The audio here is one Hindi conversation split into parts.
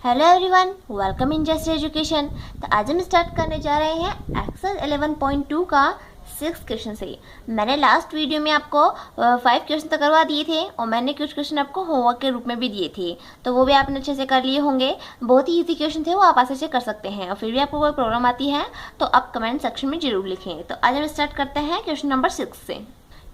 Hello everyone, welcome in just education. तो आज हम स्टार्ट करने जा रहे हैं एक्सरसाइज 11.2 का 6 क्वेश्चन से। मैंने लास्ट वीडियो में आपको 5 क्वेश्चन तो करवा दिए थे और मैंने कुछ क्वेश्चन आपको होमवर्क के रूप में भी दिए थे, तो वो भी आपने अच्छे से कर लिए होंगे। बहुत ही इजी क्वेश्चन थे, वो आप आसानी से कर सकते हैं। और फिर भी आपको कोई प्रॉब्लम आती है तो आप कमेंट सेक्शन में जरूर लिखें। तो आज हम स्टार्ट करते हैं क्वेश्चन नंबर 6 से।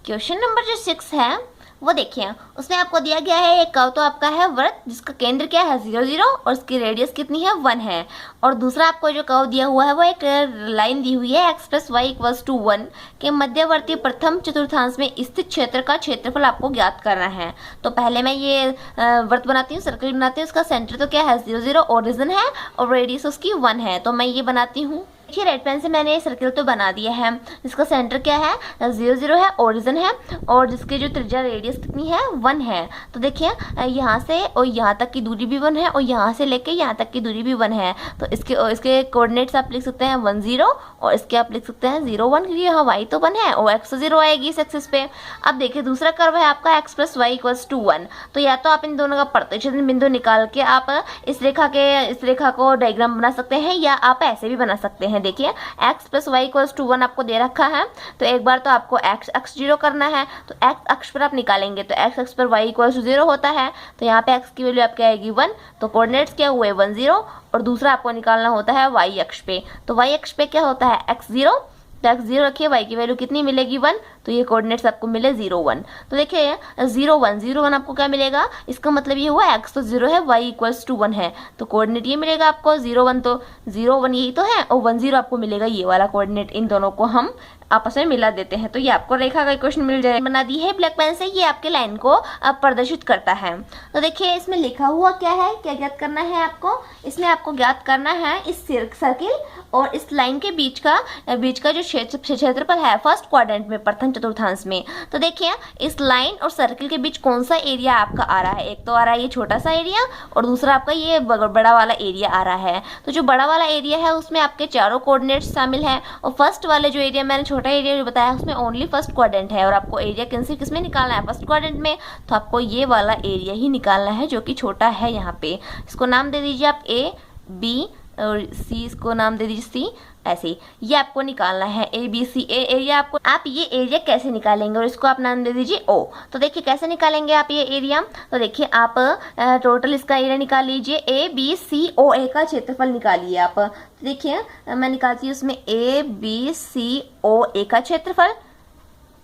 क्वेश्चन नंबर जो 6 है वो देखिए, उसमें आपको दिया गया है एक कर्व तो आपका है वृत्त जिसका केंद्र क्या है 0 0 और उसकी रेडियस कितनी है 1 है। और दूसरा आपको जो कर्व दिया हुआ है वो एक लाइन दी हुई है x plus y equals to 1 के मध्यवर्ती प्रथम चतुर्थांश में स्थित क्षेत्र का क्षेत्रफल आपको ज्ञात करना है। तो पहले मैं ये वृत्त बनाती हूँ, सर्कल बनाती हूँ। उसका सेंटर तो क्या है 0 0, ओरिजिन है और रेडियस उसकी 1 है। तो मैं ये बनाती हूँ। देखिए रेड पेन से मैंने सर्कल तो बना दिया है जिसका सेंटर क्या है 0 0 है, ओरिजिन है और जिसके जो त्रिज्या रेडियस कितनी है 1 है। तो देखिए यहाँ से और यहाँ तक की दूरी भी 1 है और यहाँ से लेके यहाँ तक की दूरी भी 1 है। तो इसके कोऑर्डिनेट्स आप लिख सकते हैं 1 0 और इसके आप लिख सकते हैं 0 1, क्योंकि यहाँ y तो 1 है और x 0 आएगी इस एक्सिस पे। अब देखिए दूसरा कर्व है आपका x plus y equals to 1। तो या तो आप इन दोनों का प्रतिच्छेदन बिंदु निकाल के आप इस रेखा को डायग्राम बना सकते हैं या आप ऐसे भी बना सकते हैं। देखिए x plus y equals to 1 आपको दे रखा है, तो एक बार तो आपको x अक्ष 0 करना है। तो x अक्ष पर आप निकालेंगे तो x अक्ष पर y इक्वल्स टू 0 होता है। तो यहाँ पे x की वैल्यू आपकी आएगी 1। तो कोऑर्डिनेट्स क्या हुए 1 0 और दूसरा आपको निकालना होता है y अक्ष पे। तो y अक्ष पे क्या होता है x 0, तो x 0 रखिए, y की वैल्यू कितनी मिलेगी 1। तो ये कोऑर्डिनेट्स आपको मिले 0 1। तो देखिए 0 1 आपको क्या मिलेगा, इसका मतलब ये हुआ x तो 0 है, y इक्वल्स टू 1 है। तो कोऑर्डिनेट ये मिलेगा आपको 0 1, तो 0 1 यही तो है और 1 0 आपको मिलेगा ये वाला कोऑर्डिनेट। इन दोनों को हम आपस में मिला देते हैं तो ये आपको रेखा का इक्वेशन मिल जाएगा। बना दी है ब्लैक पेन से, ये आपके लाइन को प्रदर्शित करता है। तो देखिए इसमें लिखा हुआ क्या है, क्या ज्ञात करना है आपको। इसमें आपको ज्ञात करना है इस सर्किल और इस लाइन के बीच का जो क्षेत्रफल है फर्स्ट क्वाड्रेंट में, प्रथम चतुर्थांश में। तो देखिए इस लाइन और सर्किल के बीच कौन सा एरिया आपका आ रहा है। एक तो आ रहा है ये छोटा सा एरिया और दूसरा आपका ये बड़ा वाला एरिया आ रहा है। तो जो बड़ा वाला एरिया है उसमें आपके चारों कोऑर्डिनेट्स शामिल हैं और फर्स्ट वाले जो एरिया मैंने छोटा एरिया जो बताया उसमें ओनली फर्स्ट क्वाड्रेंट है। और आपको एरिया किसमें निकालना है, फर्स्ट क्वाड्रेंट में। तो आपको ये वाला एरिया ही निकालना है जो कि छोटा है। यहाँ पे इसको नाम दे दीजिए आप A B और C, इसको नाम दे दीजिए C। ऐसे ये आपको निकालना है ABC एरिया। आप ये एरिया कैसे निकालेंगे और इसको आप नाम दे दीजिए O। तो देखिए कैसे निकालेंगे आप ये एरिया। तो देखिए आप टोटल इसका एरिया निकाल लीजिए, ABCOA का क्षेत्रफल निकालिए आप। तो देखिए मैं निकालती हूँ उसमें ABCOA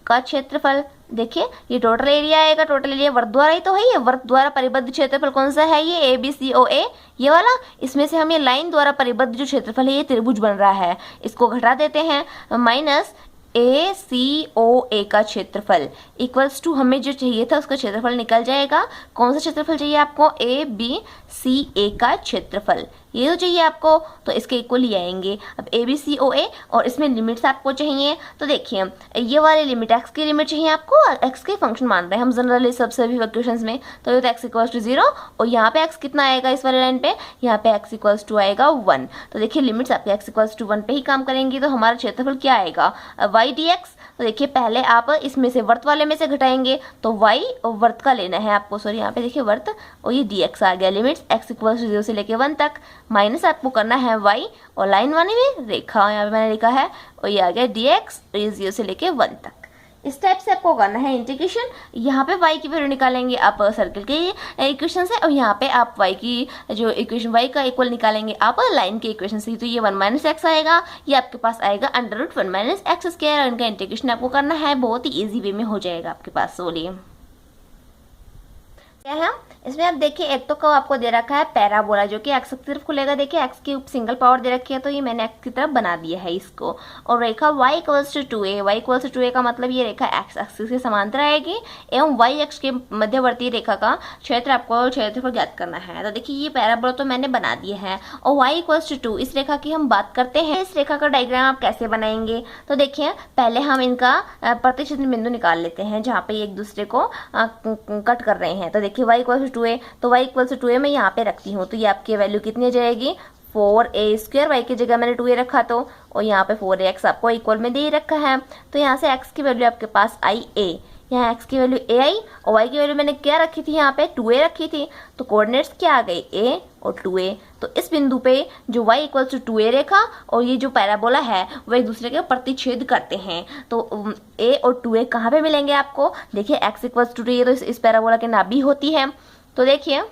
का क्षेत्रफल। देखिए ये टोटल एरिया आएगा, टोटल एरिया वर्ग द्वारा ही तो है। ये वर्ग द्वारा परिबद्ध क्षेत्रफल कौन सा है, ये ABCOA ये वाला। इसमें से हम ये लाइन द्वारा परिबद्ध जो क्षेत्रफल है ये त्रिभुज बन रहा है, इसको घटा देते हैं। माइनस ACOA का क्षेत्रफल इक्वल्स टू हमें जो चाहिए था उसका क्षेत्रफल निकल जाएगा। कौन सा क्षेत्रफल चाहिए आपको, ABCA का क्षेत्रफल ये तो चाहिए आपको, तो इसके इक्वल ही आएंगे। अब ABCOA और इसमें लिमिट्स आपको चाहिए। तो देखिए ये वाली लिमिट x की लिमिट चाहिए आपको, x के फंक्शन मान रहे हैं हम जनरली सभी क्वेश्चंस में। तो ये तो x इक्वल्स टू 0 और यहाँ पे x कितना आएगा इस वाले लाइन पे, यहाँ पे x इक्वल्स टू आएगा 1। तो देखिए लिमिट्स आपके x इक्वल्स टू 1 पे ही काम करेंगी। तो हमारा क्षेत्रफल क्या आएगा y dx। तो देखिए पहले आप इसमें से वर्त वाले में से घटाएंगे तो y और वर्त का लेना है आपको, सॉरी यहाँ पे देखिए वर्त और ये dx आ गया। लिमिट्स x इक्वल्स टू 0 से लेके 1 तक, माइनस आपको करना है y और लाइन वाले में रेखा यहाँ पे मैंने लिखा है और ये आ गया dx और ये 0 से लेके 1 तक। इस टाइप से आपको करना है इंटीग्रेशन। यहाँ पे y की वैल्यू निकालेंगे आप सर्कल के इक्वेशन से और यहाँ पे आप y की जो इक्वेशन y का इक्वल निकालेंगे आप लाइन के इक्वेशन से। तो ये 1 माइनस एक्स आएगा, ये आपके पास आएगा under root 1 minus x square. और इनका इंटीग्रेशन आपको करना है, बहुत ही ईजी वे में हो जाएगा आपके पास। बोलिए क्या है इसमें। आप देखिए एक तो कर्व आपको दे रखा है पैराबोला जो कि एक्स की तरफ खुलेगा। देखिए एक्स की सिंगल पावर दे रखी है तो ये मैंने एक्स की तरफ बना दिया है इसको। और रेखा y equals to 2a, y equals to 2a का मतलब ये रेखा एक्स एक्सिस के समांतर आएगी एवं y अक्ष के मध्यवर्ती रेखा का क्षेत्रफल ज्ञात करना है। तो देखिए ये पैराबोला तो मैंने बना दिया है और y इक्वल्स टू 2 इस रेखा की हम बात करते हैं। इस रेखा का डायग्राम आप कैसे बनाएंगे, तो देखिए पहले हम इनका प्रतिच्छेदन बिंदु निकाल लेते हैं जहाँ पे एक दूसरे को कट कर रहे हैं। तो देखिए y इक्वल्स टू 2a, तो y इक्वल्स टू 2a मैं यहाँ पे रखती हूँ। तो ये आपकी वैल्यू कितनी जाएगी 4a², y की जगह मैंने 2a रखा तो, और यहाँ पे 4ax आपको इक्वल में दे ही रखा है। तो यहाँ से x की वैल्यू आपके पास आई a यहाँ x की वैल्यू a आई और y की वैल्यू मैंने क्या रखी थी, यहाँ पे 2a रखी थी, तो कोऑर्डिनेट्स क्या आ गई, a और 2a। तो इस बिंदु पे जो y इक्वल्स टू 2a रेखा और ये जो पैराबोला है वो एक दूसरे के प्रतिच्छेद करते हैं। तो a और 2a कहाँ पे मिलेंगे आपको, देखिए x इक्वल्स टू 2a तो इस पैराबोला के नाभि होती है। तो देखिए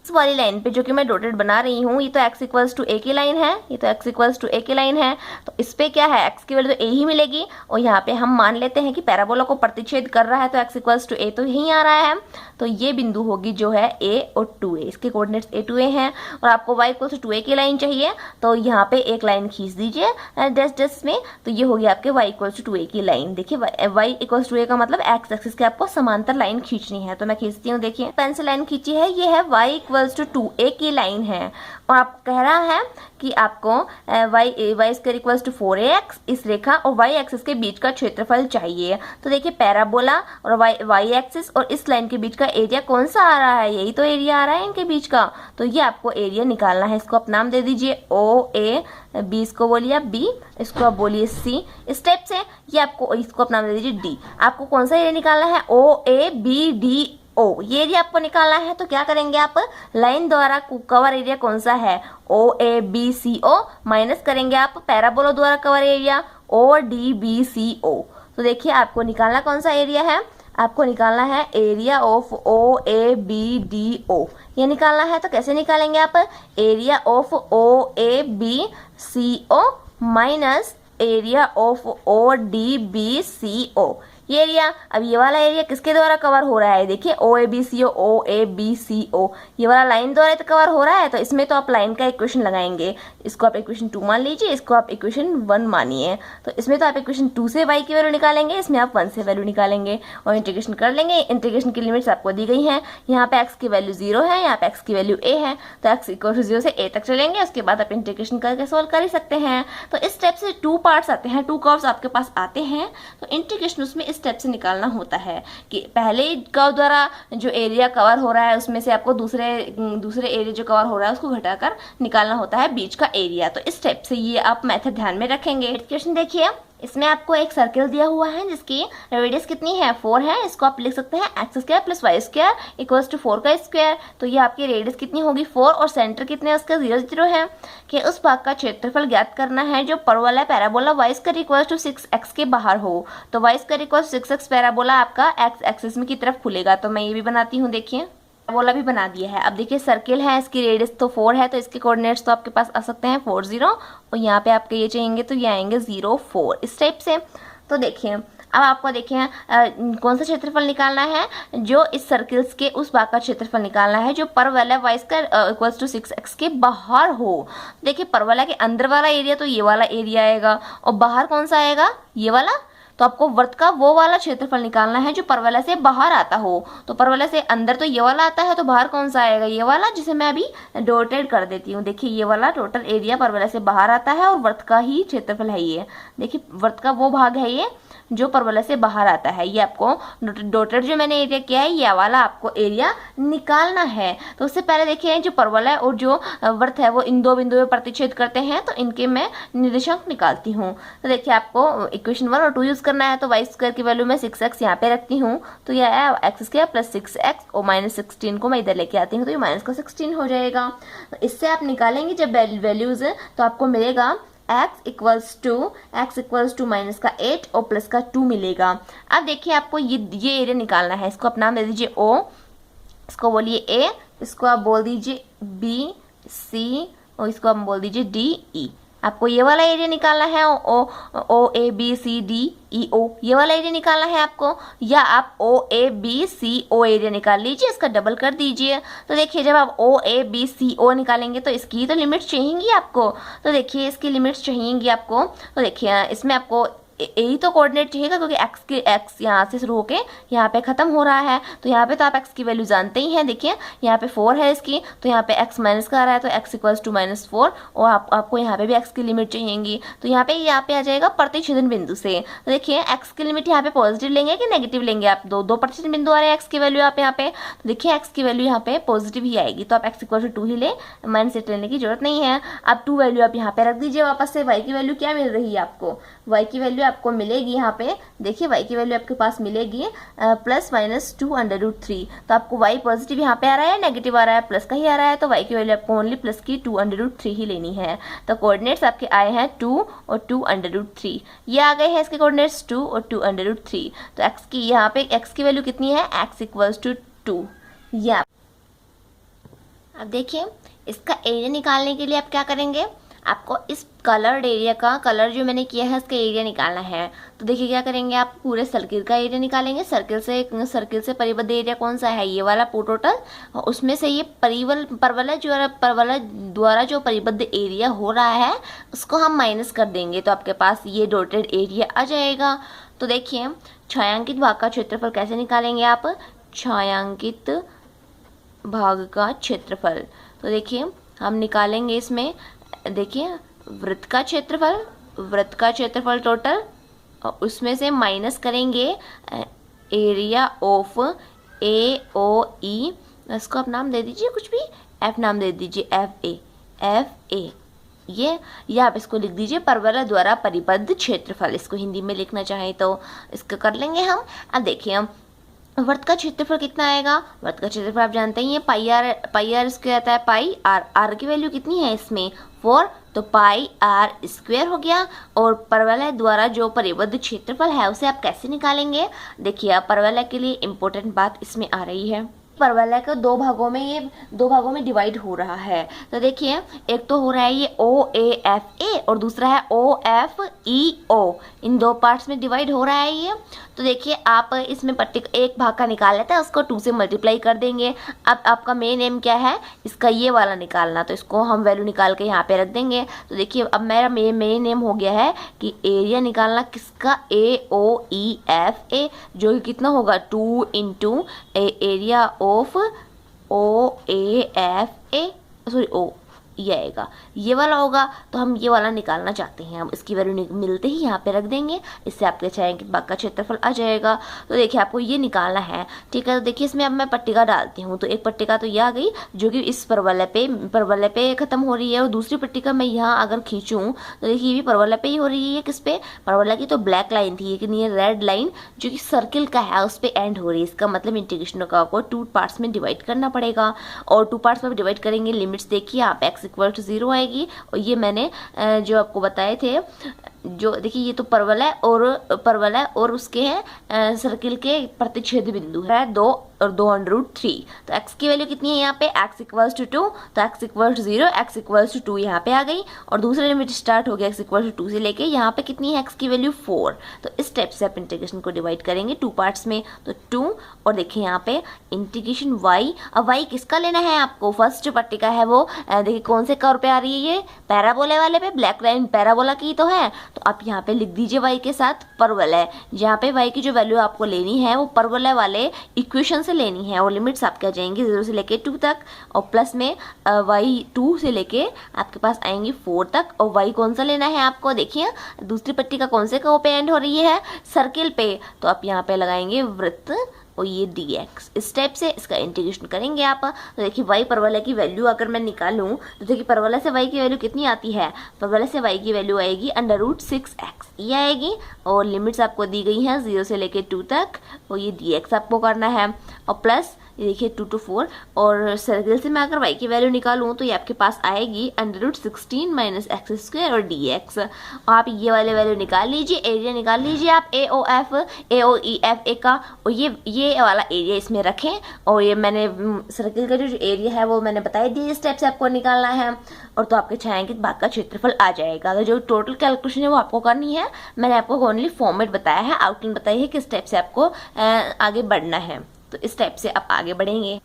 इस वाली लाइन पे जो कि मैं डॉटेड बना रही हूँ, ये तो x इक्वल्स टू a की लाइन है, ये तो x इक्वल्स टू a की लाइन है। तो इस पे क्या है, x की वैल्यू तो a ही मिलेगी और यहाँ पे हम मान लेते हैं कि पैराबोला को प्रतिच्छेद कर रहा है तो x इक्वल्स टू a तो यहीं आ रहा है। तो ये बिंदु होगी जो है a और 2a, इसके कोऑर्डिनेट्स a 2a हैं और आपको y इक्वल्स टू 2a की लाइन चाहिए। तो यहाँ पे एक लाइन खींच दीजिए डैश डैश में, तो ये होगी आपके y इक्वल्स टू 2a की लाइन। देखिए y इक्वल्स टू a का मतलब x एक्सिस के आपको समांतर लाइन खींचनी है। तो मैं खींचती हूँ, देखिए पेंसिल लाइन खींची है, ये है y इक्वल्स टू 2a की लाइन है और आप कह रहा है कि आपको y square equals to 4ax इस रेखा और y एक्सिस के बीच का क्षेत्रफल चाहिए। तो देखिए पैराबोला और y एक्सिस और इस लाइन के बीच का एरिया कौन सा आ रहा है, यही तो एरिया आ रहा है इनके बीच का। तो ये आपको एरिया निकालना है, इसको आप नाम दे दीजिए OA, B इसको बोलिए आप B, इसको आप बोलिए C। इस स्टेप से ये आपको, इसको आप नाम दे दीजिए D। आपको कौन सा एरिया निकालना है, OABD ओ, ये एरिया आपको निकालना है। तो क्या करेंगे आप, लाइन द्वारा कवर एरिया कौन सा है OABCO माइनस करेंगे आप पैराबोला द्वारा कवर एरिया ODBCO। तो देखिए आपको निकालना कौन सा एरिया है, आपको निकालना है एरिया ऑफ OABDO, ये निकालना है। तो कैसे निकालेंगे आप, area of OABCO minus area of ODBCO। ये एरिया, अब ये वाला एरिया किसके द्वारा कवर हो रहा है, देखिए OABCO ये वाला लाइन द्वारा तो कवर हो रहा है। तो इसमें तो आप लाइन का इक्वेशन लगाएंगे, इसको आप इक्वेशन 2 मान लीजिए, इसको आप इक्वेशन 1 मानिए। तो इसमें तो आप इक्वेशन 2 से y की वैल्यू निकालेंगे, इसमें आप 1 से वैल्यू निकालेंगे और इंटीग्रेशन कर लेंगे। इंटीग्रेशन की लिमिट्स आपको दी गई हैं, यहाँ पे x की वैल्यू 0 है, यहाँ पे x की वैल्यू a है। तो x इक्वल टू 0 से a तक चलेंगे, उसके बाद आप इंटीग्रेशन करके सॉल्व कर ही सकते हैं। तो इस स्टेप से 2 पार्ट्स आते हैं, 2 कर्व्स आपके पास आते हैं। तो इंटीग्रेशन उसमें इस स्टेप से निकालना होता है कि पहले कर्व द्वारा जो एरिया कवर हो रहा है उसमें से आपको दूसरे एरिया जो कवर हो रहा है उसको घटाकर निकालना होता है बीच का एरिया। तो इस स्टेप से ये आप मेथड ध्यान में रखेंगे। क्वेश्चन देखिए, इसमें आपको एक सर्किल दिया हुआ है जिसकी रेडियस कितनी है, 4 है। इसको आप लिख सकते हैं x square plus y square equals to 4 का स्क्वायर। तो ये आपकी रेडियस कितनी होगी 4 और सेंटर कितने है उसका 0 0 है कि उस भाग का क्षेत्रफल ज्ञात करना है जो परवलय parabola y square equals to 6x के बाहर हो। तो y square equals 6x parabola आपका एक्स एक्सिस में की तरफ खुलेगा। तो मैं ये भी बनाती हूँ, देखिए पैराबोला भी बना दिया है। अब देखिए सर्किल है, इसकी रेडियस तो 4 है, तो इसके कोऑर्डिनेट्स तो आपके पास आ सकते हैं 4 0 और यहाँ पे आपके ये चाहिए तो ये आएंगे 0 4 इस टाइप से। तो देखिए अब आपको देखिए कौन सा क्षेत्रफल निकालना है, जो इस सर्किल्स के उस भाग का क्षेत्रफल निकालना है जो परवलय Y square equals to 6x के बाहर हो। देखिए परवलय के अंदर वाला एरिया तो ये वाला एरिया आएगा और बाहर कौन सा आएगा, ये वाला। तो आपको वृत्त का वो वाला क्षेत्रफल निकालना है जो परवलय से बाहर आता हो। तो परवलय से अंदर तो ये वाला आता है, तो बाहर कौन सा आएगा, ये वाला, जिसे मैं अभी डॉटेड कर देती हूँ। देखिए ये वाला टोटल एरिया परवलय से बाहर आता है और वृत्त का ही क्षेत्रफल है ये। देखिए वृत्त का वो भाग है ये जो परवलय से बाहर आता है। ये आपको डॉटेड जो मैंने एरिया किया है ये वाला आपको एरिया निकालना है। तो उससे पहले देखिए जो परवलय और जो वृत्त है वो इन दो बिंदुओं में प्रतिच्छेद करते हैं, तो इनके मैं निर्देशांक निकालती हूँ। तो देखिए आपको इक्वेशन 1 और 2 यूज करना है। तो वाई स्क्वायर की वैल्यू मैं 6x यहाँ पे रखती हूँ, तो यह है एक्स स्क्वायर प्लस 6x और माइनस 16 को मैं इधर लेके आती हूँ, तो ये माइनस का 16 हो जाएगा। तो इससे आप निकालेंगे जब वैल्यूज तो आपको मिलेगा x इक्वल्स टू माइनस का 8 और प्लस का 2 मिलेगा। अब देखिए आपको ये एरिया निकालना है, इसको आप नाम दे दीजिए O, इसको बोलिए A, इसको आप बोल दीजिए B C और इसको आप बोल दीजिए D E। आपको ये वाला एरिया निकालना है OABCDEO, ये वाला एरिया निकालना है आपको, या आप OABCO एरिया निकाल लीजिए, इसका डबल कर दीजिए। तो देखिए जब आप OABCO निकालेंगे तो इसकी तो लिमिट्स चाहिएंगी आपको। तो देखिए इसकी लिमिट्स चाहिएंगी आपको। तो देखिए इसमें आपको यही तो कोऑर्डिनेट चाहिएगा क्योंकि x यहाँ से शुरू होके यहाँ पे खत्म हो रहा है। तो यहाँ पे तो आप x की वैल्यू जानते ही हैं। देखिए यहाँ पे 4 है इसकी, तो यहाँ पे x माइनस का आ रहा है, तो x इक्वल्स टू -4 और आपको यहाँ पे भी x की लिमिट चाहिएगी। तो यहाँ पे आ जाएगा प्रतिच्छेदन बिंदु से। तो देखिए x की लिमिट यहाँ पे पॉजिटिव लेंगे कि नेगेटिव लेंगे आप, दो प्रतिच्छेदन बिंदु आ रहे हैं x की वैल्यू आप यहाँ पे। तो देखिए x की वैल्यू यहाँ पे पॉजिटिव ही आएगी, तो आप x इक्वल टू 2 ही ले, -8 लेने की जरूरत नहीं है। अब 2 वैल्यू आप यहाँ पे रख दीजिए वापस से। y की वैल्यू क्या मिल रही है आपको, y की वैल्यू आपको मिलेगी यहाँ पे, देखिए y की वैल्यू आपके पास मिलेगी +-2√3। तो आपको y पॉजिटिव यहाँ पे आ रहा है, नेगेटिव आ रहा है, प्लस का ही आ रहा है, तो y की वैल्यू आपको ओनली प्लस की 2√3 ही लेनी है। तो कोऑर्डिनेट्स आपके आए हैं 2 और 2√3, ये आ गए हैं इसके कोऑर्डिनेट्स 2 और 2√3। तो x की यहाँ पे x की वैल्यू कितनी है, x = 2। ये अब देखिए इसका एरिया निकालने के लिए आप क्या करेंगे, आपको इस कलर्ड एरिया का, कलर जो मैंने किया है इसका एरिया निकालना है। तो देखिए क्या करेंगे, आप पूरे सर्किल का एरिया निकालेंगे। सर्किल से परिबद्ध एरिया कौन सा है, ये वाला टोटल, उसमें से ये परवलय द्वारा जो परिबद्ध एरिया हो रहा है उसको हम माइनस कर देंगे, तो आपके पास ये डॉटेड एरिया आ जाएगा। तो देखिए छायांकित भाग का क्षेत्रफल कैसे निकालेंगे आप, छायांकित भाग का क्षेत्रफल। तो देखिए हम निकालेंगे इसमें, देखिए वृत्त का क्षेत्रफल टोटल, और उसमें से माइनस करेंगे एरिया ऑफ AOE, इसको आप नाम दे दीजिए कुछ भी, F नाम दे दीजिए, FA ये आप इसको लिख दीजिए परवलय द्वारा परिबद्ध क्षेत्रफल, इसको हिंदी में लिखना चाहें तो इसको कर लेंगे हम। अब देखिए हम वृत्त का क्षेत्रफल कितना आएगा, वृत्त का क्षेत्रफल आप जानते ही हैं पाई आर स्क्वायर आता है, पाई आर की वैल्यू कितनी है इसमें 4, तो पाई आर स्क्वायर हो गया। और परवलय द्वारा जो परिबद्ध क्षेत्रफल है उसे आप कैसे निकालेंगे, देखिए आप परवलय के लिए इम्पोर्टेंट बात इसमें आ रही है, परवलय को दो भागों में डिवाइड हो रहा है। तो देखिए एक तो हो रहा है ये OAFA और दूसरा है OFEO, इन दो पार्ट्स में डिवाइड हो रहा है ये। तो देखिए आप इसमें एक भाग का निकाल लेते हैं, उसको 2 से मल्टीप्लाई कर देंगे। अब आपका मेन एम क्या है, इसका ये वाला निकालना, तो इसको हम वैल्यू निकाल के यहाँ पे रख देंगे। तो देखिए अब मेरा मेन एम हो गया है कि एरिया निकालना किसका, AOEFA, जो कि कितना होगा 2 × area of OAFA, sorry O ये आएगा, ये वाला होगा। तो हम ये वाला निकालना चाहते हैं, हम इसकी वैल्यू मिलते ही यहाँ पे रख देंगे, इससे आपके छायांकित भाग का क्षेत्रफल आ जाएगा। तो देखिए आपको ये निकालना है, ठीक है। तो देखिए इसमें अब मैं पट्टिका डालती हूँ, तो एक पट्टिका तो ये आ गई जो कि इस परवलय पे खत्म हो रही है, और दूसरी पट्टिका मैं यहाँ अगर खींचूँ तो देखिए ये भी परवलय पे ही हो रही है। किस पे, परवलय की तो ब्लैक लाइन थी, लेकिन ये रेड लाइन जो कि सर्किल का है उस पर एंड हो रही है। इसका मतलब इंटीग्रेशन का आपको 2 पार्ट्स में डिवाइड करना पड़ेगा, और 2 पार्ट्स में डिवाइड करेंगे। लिमिट्स देखिए आप x = 0 आएगी, और ये मैंने जो आपको बताए थे, जो देखिए ये तो परवलय और उसके हैं सर्किल के प्रतिच्छेद बिंदु है 2 और 2√3। तो x की वैल्यू कितनी है यहाँ पे, x = 2, तो x = 0, x = 2 यहाँ पे आ गई, और दूसरा लिमिट स्टार्ट हो गया x = 2 से लेके यहाँ पे कितनी है x की वैल्यू 4। तो इस स्टेप से आप इंटीग्रेशन को डिवाइड करेंगे 2 पार्ट्स में, तो 2, और देखिए यहाँ पे इंटीग्रेशन y। अब y किसका लेना है आपको, फर्स्ट जो पट्टिका है वो देखिए कौन से कर्व पे आ रही है, ये पैराबोला वाले पे, ब्लैक लाइन पैराबोला की तो है। तो आप यहाँ पे लिख दीजिए y के साथ परवलय, जहाँ पे y की जो वैल्यू आपको लेनी है वो परवलय वाले इक्वेशन से लेनी है, और लिमिट्स आपके आ जाएंगी 0 से लेके 2 तक, और प्लस में y 2 से लेके आपके पास आएंगी 4 तक। और y कौन सा लेना है आपको, देखिए दूसरी पट्टी का कौन से कर्व पे एंड हो रही है, सर्किल पे, तो आप यहाँ पे लगाएंगे वृत्त और ये dx। इस स्टेप से इसका इंटीग्रेशन करेंगे आप। तो देखिए y परवलय की वैल्यू अगर मैं निकालूं तो देखिए परवलय से y की वैल्यू कितनी आती है, परवलय से y की वैल्यू आएगी √6x, ये आएगी, और लिमिट्स आपको दी गई हैं 0 से लेके 2 तक, और ये dx आपको करना है, और प्लस ये देखिए 2 to 4, और सर्किल से मैं अगर y की वैल्यू निकालूं तो ये आपके पास आएगी √16 - x² और dx। और आप ये वाले वैल्यू निकाल लीजिए, एरिया निकाल लीजिए आप AOEFA का, और ये वाला एरिया इसमें रखें, और ये मैंने सर्किल का जो एरिया है वो मैंने बताई दी, इस स्टेप से आपको निकालना है, और तो आपके छायांकित भाग का क्षेत्रफल आ जाएगा। तो जो टोटल कैलकुलेशन है वो आपको करनी है, मैंने आपको ओनली फॉर्मेट बताया है, आउटलाइन बताई है किस स्टेप से आपको आगे बढ़ना है, तो इस टाइप से आप आगे बढ़ेंगे।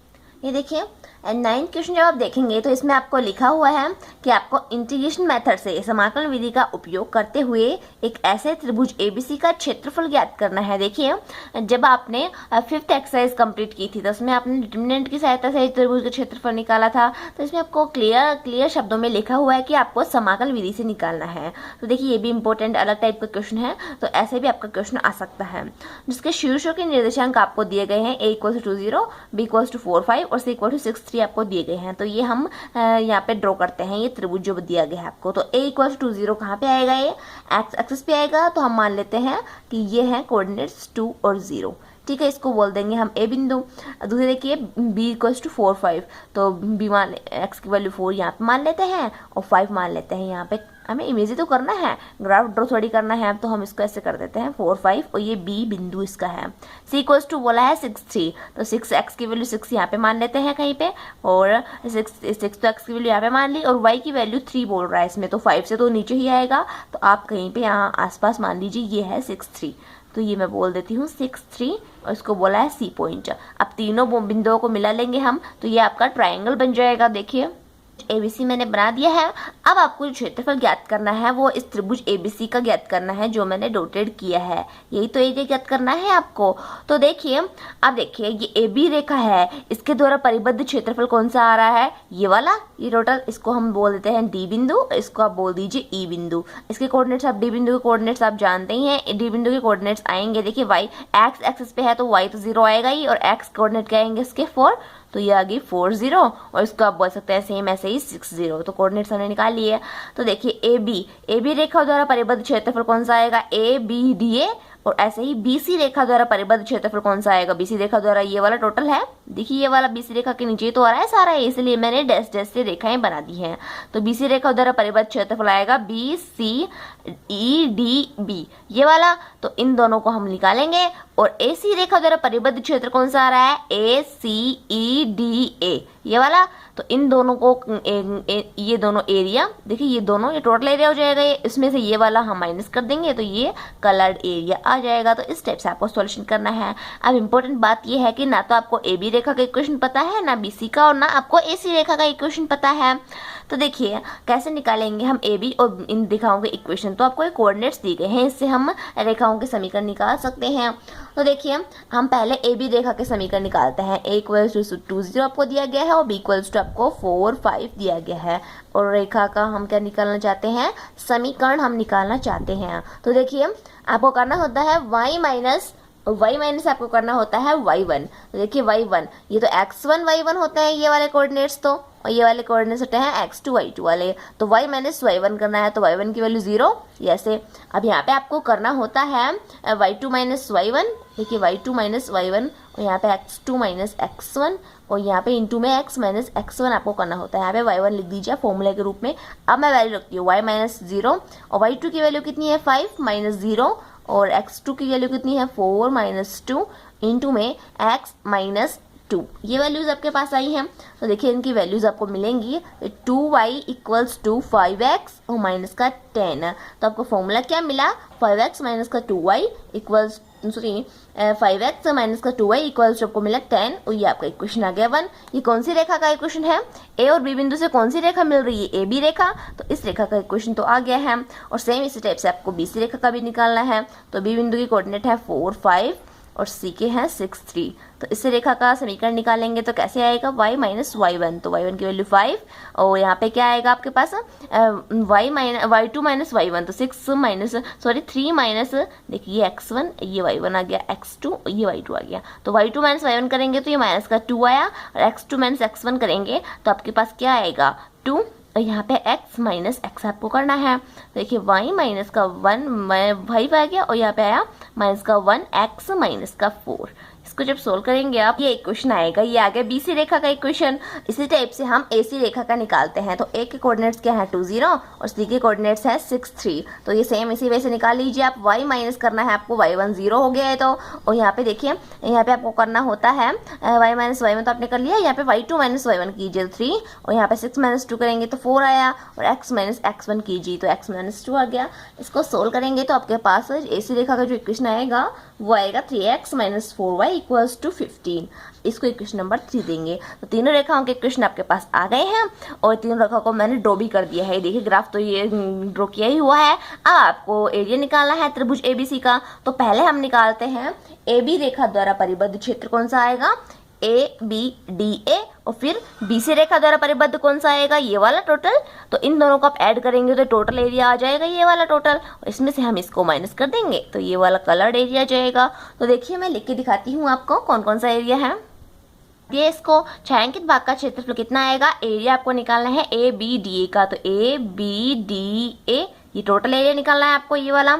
ये देखिए 9th क्वेश्चन जब आप देखेंगे तो इसमें आपको लिखा हुआ है कि आपको इंटीग्रेशन मेथड से समाकलन विधि का उपयोग करते हुए एक ऐसे त्रिभुज ABC का क्षेत्रफल ज्ञात करना है। देखिए जब आपने 5th एक्सरसाइज कंप्लीट की थी तो उसमें आपने डिटरमिनेंट की सहायता से त्रिभुज का क्षेत्रफल निकाला था, तो इसमें आपको क्लियर शब्दों में लिखा हुआ है कि आपको समाकलन विधि से निकालना है। तो देखिए ये भी इंपॉर्टेंट अलग टाइप का क्वेश्चन है, तो ऐसे भी आपका क्वेश्चन आ सकता है, जिसके शीर्षों के निर्देशांक आपको दिए गए हैं, a = 2 0, b = 4 5 और c = 6 3 3 आपको दिए गए हैं। तो ये हम यहाँ पे ड्रॉ करते हैं, ये त्रिभुज जो दिया गया है आपको। तो a = 2 0 कहाँ पे आएगा, ये एक्स एक्सिस पे आएगा। तो हम मान लेते हैं कि ये है कोऑर्डिनेट्स 2 और 0, ठीक है। इसको बोल देंगे हम a बिंदु। दूसरे देखिए b = 4 5, तो b मान x की वैल्यू 4 यहाँ पे मान लेते हैं और 5 मान लेते हैं। यहाँ पे हमें इमेज तो करना है, ग्राफ ड्रॉ थोड़ी करना है, तो हम इसको ऐसे कर देते हैं 4 5 और ये b बिंदु इसका है। c = बोला है 6 3, तो 6 x की वैल्यू 6 यहाँ पे मान लेते हैं कहीं पे, और 6 तो x की वैल्यू यहाँ पे मान ली, और y की वैल्यू 3 बोल रहा है इसमें, तो 5 से तो नीचे ही आएगा। तो आप कहीं पे यहाँ आसपास मान लीजिए ये है 6 3, तो ये मैं बोल देती हूँ 6 3 और इसको बोला है सी पॉइंट। अब तीनों बिंदुओं को मिला लेंगे हम, तो ये आपका ट्रायंगल बन जाएगा। देखिए ABC मैंने बना दिया है। अब आपको जो क्षेत्रफल ज्ञात करना है वो इस त्रिभुज ABC का ज्ञात करना है, जो मैंने डॉटेड किया है, यही तो एरिया ज्ञात करना है आपको। तो देखिए, अब देखिए ये AB रेखा है, इसके द्वारा परिबद्ध क्षेत्रफल कौन सा आ रहा है, ये वाला, ये टोटल, इसको हम बोल देते हैं D बिंदु, इसको आप बोल दीजिए E बिंदु। इसके कोऑर्डिनेट्स आप D बिंदु के कोऑर्डिनेट्स आप जानते ही हैं, D बिंदु के कोऑर्डिनेट्स आएंगे। देखिए y x एक्सिस पे है तो y तो 0 आएगा ही, और x कोऑर्डिनेट क्या आएंगे इसके 4, तो ये आ गई 4 0, और इसको आप बोल सकते हैं सेम ऐसे ही 6 0। तो कोऑर्डिनेट्स हमने निकाल लिए। तो देखिए AB रेखा द्वारा परिबद्ध क्षेत्रफल कौन सा आएगा, ABDA, और ऐसे ही BC रेखा द्वारा परिबद्ध क्षेत्रफल कौन सा आएगा, BC रेखा द्वारा ये वाला टोटल है, देखिए ये वाला BC रेखा के नीचे तो आ रहा है सारा, इसलिए मैंने डैश डैश से रेखाएं बना दी हैं। तो BC रेखा द्वारा परिबद्ध क्षेत्रफल आएगा BCEDB, ये वाला। तो इन दोनों को हम निकालेंगे। और AC रेखा द्वारा परिबद्ध क्षेत्र कौन सा आ रहा है, ACEDA, ये वाला। तो इन दोनों को ये दोनों एरिया, देखिए ये दोनों, ये टोटल एरिया हो जाएगा, ये इसमें से ये वाला हम माइनस कर देंगे, तो ये कलर्ड एरिया आ जाएगा। तो इस टाइप से आपको सॉल्यूशन करना है। अब इंपॉर्टेंट बात ये है कि ना तो आपको AB रेखा का इक्वेशन पता है, ना BC का, और ना आपको AC रेखा का इक्वेशन पता है। तो देखिए कैसे निकालेंगे हम AB और इन रेखाओं के इक्वेशन। तो आपको कोऑर्डिनेट्स दिए गए हैं, इससे हम रेखाओं के समीकरण निकाल सकते हैं। तो देखिए हम पहले AB रेखा के समीकरण निकालते हैं। A = 2 0 आपको दिया गया है, और B = आपको 4 5 दिया गया है। और रेखा का हम क्या निकालना चाहते हैं, समीकरण हम निकालना चाहते हैं। तो देखिए आपको करना होता है y माइनस आपको करना होता है y1। तो देखिए y1, ये तो x1 y1 होते हैं ये वाले कोऑर्डिनेट्स, तो और ये वाले कोऑर्डिनेट्स होते हैं x2 y2 वाले। तो y माइनस y1 करना है, तो y1 की वैल्यू 0, ऐसे। अब यहाँ पे आपको करना होता है y2 माइनस y1, देखिए y2 माइनस y1, और यहाँ पे x2 माइनस x1, और यहाँ पे इंटू में x माइनस x1 आपको करना होता है। यहाँ पे y1 लिख दीजिए फॉर्मूले के रूप में। अब मैं वैल्यू रखती हूँ y माइनस 0, और y2 की वैल्यू कितनी है 5 माइनस 0, और x2 की वैल्यू कितनी है 4 माइनस 2, इंटू में x माइनस 2। ये वैल्यूज आपके पास आई हैं। तो देखिए इनकी वैल्यूज आपको मिलेंगी 2y = 5x और माइनस का 10। तो आपको फॉर्मूला क्या मिला, 5x माइनस का 2y इक्वल्स 5x माइनस का 2y इक्वल्स आपको मिला 10, और ये आपका इक्वेशन आ गया 1। ये कौन सी रेखा का इक्वेशन है, A और B बिंदु से कौन सी रेखा मिल रही है, AB रेखा। तो इस रेखा का इक्वेशन तो आ गया है। और सेम इसी टाइप से आपको BC रेखा का भी निकालना है। तो B बिंदु की कोऑर्डिनेट है 4 5 और C के हैं 6 3। तो इस रेखा का समीकरण निकालेंगे तो कैसे आएगा, y माइनस y1, तो y1 की वैल्यू 5, और यहाँ पे क्या आएगा आपके पास y2 माइनस y1, तो 3 माइनस, देखिए ये x1, ये y1 आ गया, x2, ये y2 आ गया। तो y2 माइनस y1 करेंगे तो ये माइनस का 2 आया, और x2 माइनस x1 करेंगे तो आपके पास क्या आएगा 2, और यहाँ पे x माइनस x आपको करना है। देखिए y माइनस का 1 5 आ गया, और यहाँ पे आया माइनस का 1 x माइनस का 4। इसको जब सोल्व करेंगे आप, ये इक्वेशन आएगा, ये आ गया BC रेखा का इक्वेशन। इसी टाइप से हम AC रेखा का निकालते हैं। तो A के कोऑर्डिनेट्स क्या है 2 0, और C के कोऑर्डिनेट्स है 6 3। तो ये सेम इसी वजह से निकाल लीजिए आप। y माइनस करना है आपको, y1 0 हो गया है तो, और यहाँ पे देखिए यहाँ पे आपको करना होता है y माइनस y1 तो आपने कर लिया, यहाँ पे y2 माइनस y1 कीजिए 3, और यहाँ पे 6 माइनस 2 करेंगे तो 4 आया, और x माइनस x1 कीजिए तो x माइनस 2 आ गया। इसको सोल्व करेंगे तो आपके पास AC रेखा का जो इक्वेशन आएगा वो आएगा 3x minus 4y equals to 15। इसको इक्वेशन नंबर 3 देंगे। तो तीनों रेखाओं के इक्वेशन आपके पास आ गए हैं, और तीनों रेखाओं को मैंने ड्रॉ भी कर दिया है। देखिए ग्राफ तो ये ड्रॉ किया ही हुआ है। अब आपको एरिया निकालना है त्रिभुज ABC का। तो पहले हम निकालते हैं AB रेखा द्वारा परिबद्ध क्षेत्र कौन सा आएगा, ABDA, और फिर BC रेखा द्वारा परिबद्ध कौन सा आएगा, ये वाला टोटल। तो इन दोनों को आप ऐड करेंगे तो टोटल एरिया आ जाएगा ये वाला टोटल, और इसमें से हम इसको माइनस कर देंगे तो ये वाला कलर्ड एरिया आ जाएगा। तो देखिए मैं लिख के दिखाती हूँ आपको कौन कौन सा एरिया है। ये इसको छायांकित भाग का क्षेत्रफल कितना आएगा, एरिया आपको निकालना है ABDA का। तो ABDA ये टोटल एरिया निकालना है आपको, ये वाला,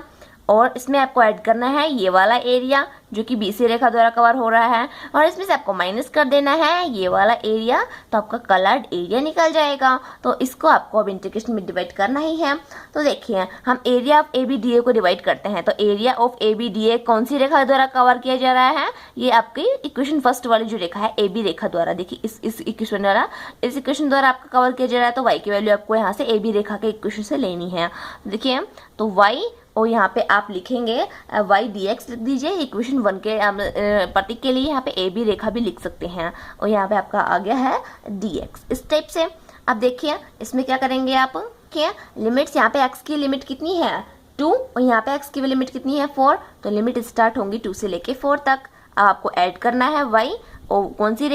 और इसमें आपको ऐड करना है ये वाला एरिया जो कि BC रेखा द्वारा कवर हो रहा है, और इसमें से आपको माइनस कर देना है ये वाला एरिया, तो आपका कलर्ड एरिया निकल जाएगा। तो इसको आपको अब इंटीग्रेशन में डिवाइड करना ही है। तो देखिए हम एरिया ऑफ ABDA को डिवाइड करते हैं, तो एरिया ऑफ ABDA कौन सी रेखा द्वारा कवर किया जा रहा है, ये आपकी इक्वेशन फर्स्ट वाली जो रेखा है AB रेखा द्वारा। देखिए इस इक्वेशन द्वारा, इस इक्वेशन द्वारा आपका कवर किया जा रहा है। तो y की वैल्यू आपको यहाँ से AB रेखा के इक्वेशन से लेनी है। देखिए तो y, और यहाँ पे आप लिखेंगे y dx लिख दीजिए, इक्वेशन 1 के प्रतीक के लिए यहाँ पे AB रेखा भी लिख सकते हैं, और यहाँ पे आपका आ गया है dx। इस टाइप से अब देखिए इसमें क्या करेंगे आप, क्या लिमिट्स, यहाँ पे x की लिमिट कितनी है 2, और यहाँ पे x की लिमिट कितनी है 4, तो लिमिट स्टार्ट होंगी 2 से लेके 4 तक। अब आपको ऐड करना है y, और कौन सी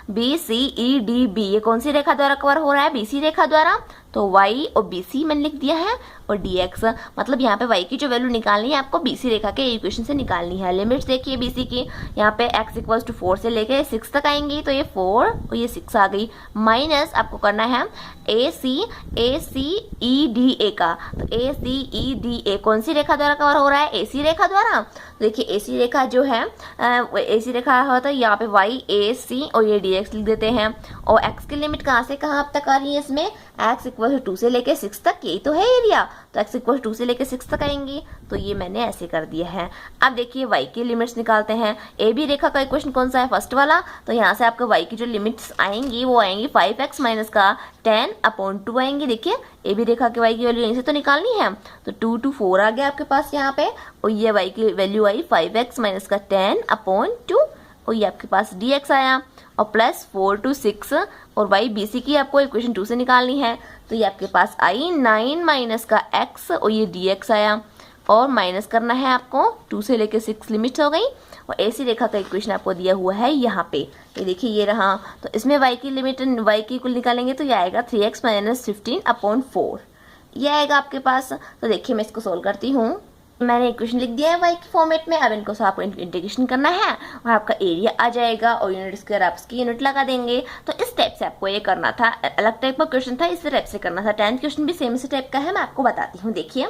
BCEDB, ये कौन सी रेखा द्वारा कवर हो रहा है, BC रेखा द्वारा। तो y और BC मैंने लिख दिया है, और dx मतलब यहाँ पे y की जो वैल्यू निकालनी है आपको BC रेखा के इक्वेशन से निकालनी है। लिमिट्स देखिए BC की, यहाँ पे x = 4 से लेके 6 तक आएंगी, तो ये 4 और ये 6 आ गई, माइनस आपको करना है ACEDA का। तो ACEDA कौन सी रेखा द्वारा कवर हो रहा है, AC रेखा द्वारा। देखिए AC रेखा जो है AC रेखा होता है, यहाँ पे y AC और ये dx लिख देते हैं, और x की लिमिट कहाँ से कहाँ अब तक आ रही है इसमें, x = 2 से लेके 6 तक, यही तो है एरिया, तो x = 2 से लेके 6 तक आएंगी, तो ये मैंने ऐसे कर दिया है। अब देखिए y की लिमिट्स निकालते हैं। AB रेखा का इक्वेशन कौन सा है, फर्स्ट वाला, तो यहाँ से आपको y की जो लिमिट्स आएंगी वो आएंगी 5x - का 10/2 आएंगी। देखिए AB रेखा के y की वैल्यू यहीं से तो निकालनी है, तो 2 to 4 आ गया आपके पास यहाँ पे, और ये y की वैल्यू आई 5x - का 10/2, और ये आपके पास dx आया, और प्लस 4 to 6, और y BC की आपको इक्वेशन 2 से निकालनी है, तो ये आपके पास आई 9 - का x, और ये dx आया, और माइनस करना है आपको 2 से लेके 6 लिमिट्स हो गई, और AC रेखा का इक्वेशन आपको दिया हुआ है यहाँ पे, ये देखिए ये रहा। तो इसमें y की लिमिट, y की कुल निकालेंगे तो ये आएगा 3x - 15/4, ये आएगा आपके पास। तो देखिए मैं इसको सोल्व करती हूँ, मैंने इक्वेशन लिख दिया है y के फॉर्मेट में। अब इनको आपको इंटीग्रेशन करना है, और आपका एरिया आ जाएगा, और यूनिट स्क्वायर आप इसकी यूनिट लगा देंगे। तो इस टाइप से आपको ये करना था, अलग टाइप का क्वेश्चन था, इस टाइप से करना था। 10th क्वेश्चन भी सेम इसी टाइप का है, मैं आपको बताती हूँ। देखिए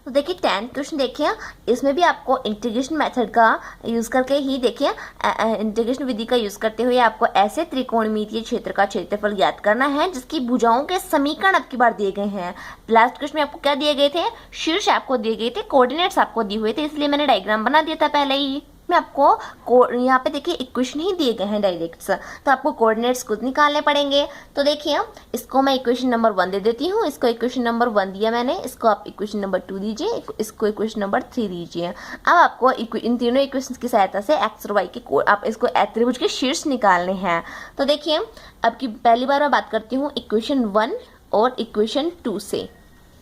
तो देखिए 10th क्वेश्चन देखिए, इसमें भी आपको इंटीग्रेशन मेथड का यूज़ करके ही, देखिए इंटीग्रेशन विधि का यूज़ करते हुए आपको ऐसे त्रिकोणमितीय क्षेत्र का क्षेत्रफल ज्ञात करना है जिसकी भुजाओं के समीकरण अब की बार दिए गए हैं। लास्ट क्वेश्चन में आपको क्या दिए गए थे, शीर्ष आपको दिए गए थे, कोऑर्डिनेट्स आपको दिए हुए थे, इसलिए मैंने डायग्राम बना दिया था पहले ही। में आपको यहाँ पे देखिए इक्वेशन ही दिए गए हैं डायरेक्ट, तो आपको कोऑर्डिनेट्स खुद निकालने पड़ेंगे। तो देखिए इसको मैं इक्वेशन नंबर 1 दे देती हूँ, इसको इक्वेशन नंबर 1 दिया मैंने, इसको आप इक्वेशन नंबर 2 दीजिए, इसको इक्वेशन नंबर 3 दीजिए। अब आपको इन तीनों इक्वेशंस की सहायता से एक्स और वाई के आप इसको त्रिभुज के शीर्ष निकालने हैं। तो देखिए अब की पहली बार मैं बात करती हूँ इक्वेशन 1 और इक्वेशन 2 से,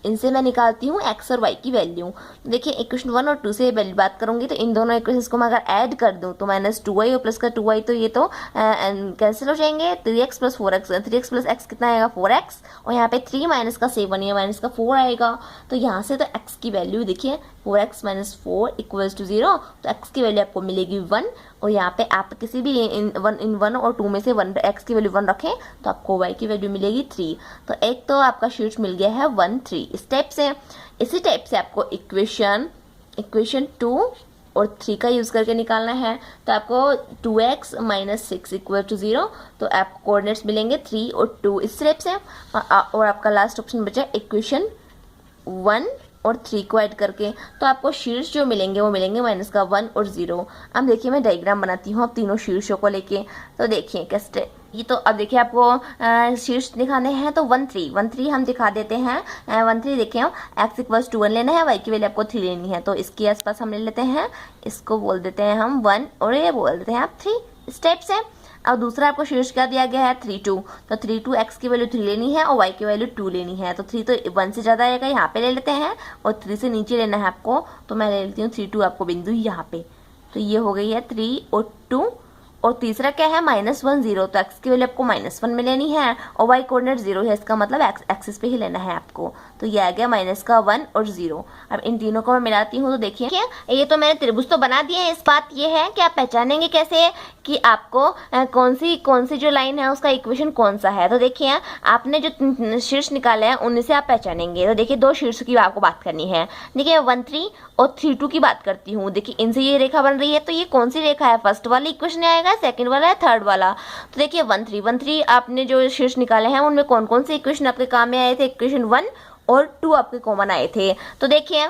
इनसे मैं निकालती हूँ x और y की वैल्यू। देखिए इक्वेशन 1 और 2 से वैल्यू बात करूँगी तो इन दोनों इक्वेशंस को मैं अगर ऐड कर दूँ तो -2y और प्लस का 2y, तो ये तो कैंसिल हो जाएंगे। 3x + 4x, 3x + x कितना आएगा 4x, और यहाँ पे 3 - का 7 या माइनस का 4 आएगा। तो यहाँ से तो x की वैल्यू देखिए 4x - 4 = 0, तो x की वैल्यू आपको मिलेगी 1, और यहाँ पे आप किसी भी इन 1 और 2 में से 1 x की वैल्यू 1 रखें तो आपको y की वैल्यू मिलेगी 3। तो एक तो आपका शीर्ष मिल गया है 1 3। इस टाइप से, इसी टाइप से आपको इक्वेशन 2 और 3 का यूज़ करके निकालना है। तो आपको 2x - 6 = 0, तो आपको कोऑर्डिनेट्स मिलेंगे 3 और 2 इस टाइप से। और आपका लास्ट ऑप्शन बचा इक्वेशन 1 और 3 को ऐड करके, तो आपको शीर्ष जो मिलेंगे वो मिलेंगे -1 और 0। अब देखिए मैं डायग्राम बनाती हूँ अब तीनों शीर्षों को लेके। तो देखिए कैसे ये, तो अब देखिए आपको शीर्ष दिखाने हैं, तो 1 3 हम दिखा देते हैं। 1 3 देखिए x = 1 लेना है, y की वैल्यू आपको 3 लेनी है, तो इसके आसपास हम ले लेते हैं, इसको बोल देते हैं हम 1 और ये बोल देते हैं आप 3 इस टाइप से। अब दूसरा आपको शीर्ष क्या दिया गया है 3 2, तो 3 2 x की वैल्यू 3 लेनी है और y की वैल्यू 2 लेनी है। तो 3 तो 1 से ज़्यादा आएगा, यहाँ पे ले लेते हैं, और 3 से नीचे लेना है आपको, तो मैं ले लेती हूँ 3 2 आपको बिंदु यहाँ पे। तो ये हो गई है 3 और 2, और तीसरा क्या है -1 0, तो x की वैल्यू आपको -1 में लेनी है और y कोऑर्डिनेट 0 है, इसका मतलब एक्सिस पे ही लेना है आपको। तो ये आ गया -1 और 0। अब इन तीनों को मैं मिलाती हूँ तो देखिए ये तो मैंने त्रिभुज तो बना दिए हैं। इस बात ये है कि आप पहचानेंगे कैसे कि आपको कौन सी जो लाइन है उसका इक्वेशन कौन सा है। तो देखिए आपने जो शीर्ष निकाले हैं उनसे आप पहचानेंगे। तो देखिए 2 शीर्ष की आपको बात करनी है। देखिए 1 3 और 3 2 की बात करती हूँ। देखिए इनसे ये रेखा बन रही है, तो ये कौन सी रेखा है, फर्स्ट वाली इक्वेशन आएगा, सेकंड वाला है, थर्ड वाला। तो देखिए 1 3 आपने जो शीर्ष निकाले हैं उनमें कौन कौन से इक्वेशन आपके काम में आए थे, इक्वेशन 1 और 2 आपके कॉमन आए थे। तो देखिए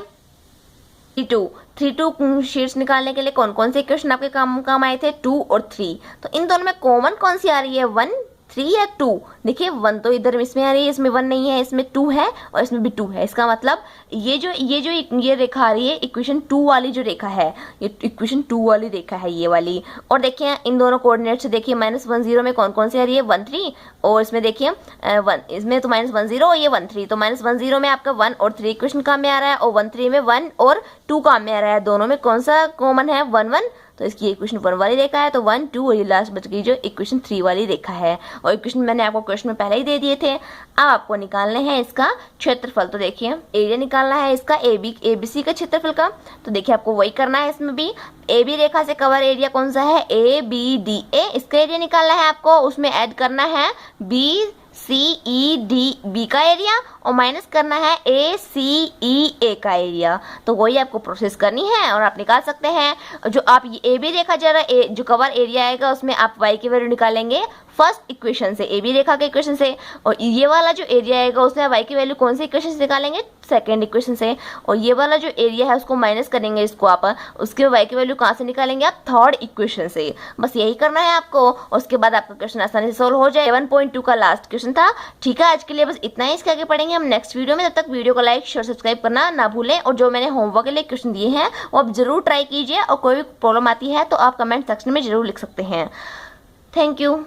3 2 शीर्ष निकालने के लिए कौन कौन से इक्वेशन आपके काम आए थे, 2 और 3। तो इन दोनों में कॉमन कौन सी आ रही है, 1 3 या 2। देखिए 1 तो इधर इसमें आ रही है, इसमें 1 नहीं है, इसमें 2 है और इसमें भी 2 है। इसका मतलब ये रेखा आ रही है इक्वेशन 2 वाली जो रेखा है, ये इक्वेशन 2 वाली रेखा है ये वाली। और देखिए इन दोनों कोऑर्डिनेट से देखिए -1 0 में कौन कौन सी आ रही है, 1 3 और इसमें देखिए 1, इसमें तो -1 0 और ये 1 3। तो -1 0 में आपका 1 और 3 इक्वेशन काम में आ रहा है और 1 3 में 1 और 2 काम में आ रहा है। दोनों में कौन सा कॉमन है, 1 1। तो इसकी इक्वेशन 1 वाली रेखा है, तो 1 2 और ये लास्ट बच गई जो इक्वेशन 3 वाली रेखा है। और इक्वेशन मैंने आपको क्वेश्चन में पहले ही दे दिए थे। अब आपको निकालने हैं इसका क्षेत्रफल। तो देखिए एरिया निकालना है इसका ABC का क्षेत्रफल का। तो देखिए आपको वही करना है इसमें भी। AB रेखा से कवर एरिया कौन सा है, ABDA, इसका एरिया निकालना है आपको। उसमें ऐड करना है BCEDB का एरिया और माइनस करना है ACEA का एरिया। तो वही आपको प्रोसेस करनी है और आप निकाल सकते हैं। जो आप ये AB रेखा जो कवर एरिया आएगा उसमें आप y की वैल्यू निकालेंगे फर्स्ट इक्वेशन से, AB रेखा के इक्वेशन से। और ये वाला जो एरिया आएगा उसमें y की वैल्यू कौन सी इक्वेशन से निकालेंगे, सेकेंड इक्वेशन से। और ये वाला जो एरिया है उसको माइनस करेंगे, इसको आप उसके y की वैल्यू कहाँ से निकालेंगे, आप थर्ड इक्वेशन से। बस यही करना है आपको और उसके बाद आपका क्वेश्चन आसानी से सोल्व हो जाए। 7.2 का लास्ट क्वेश्चन था। ठीक है, आज के लिए बस इतना ही। इसके आगे पढ़ेंगे हम नेक्स्ट वीडियो में। तब तक वीडियो को लाइक शेयर सब्सक्राइब करना ना भूलें। और जो मैंने होमवर्क के लिए क्वेश्चन दिए हैं वो आप जरूर ट्राई कीजिए और कोई भी प्रॉब्लम आती है तो आप कमेंट सेक्शन में जरूर लिख सकते हैं। Thank you.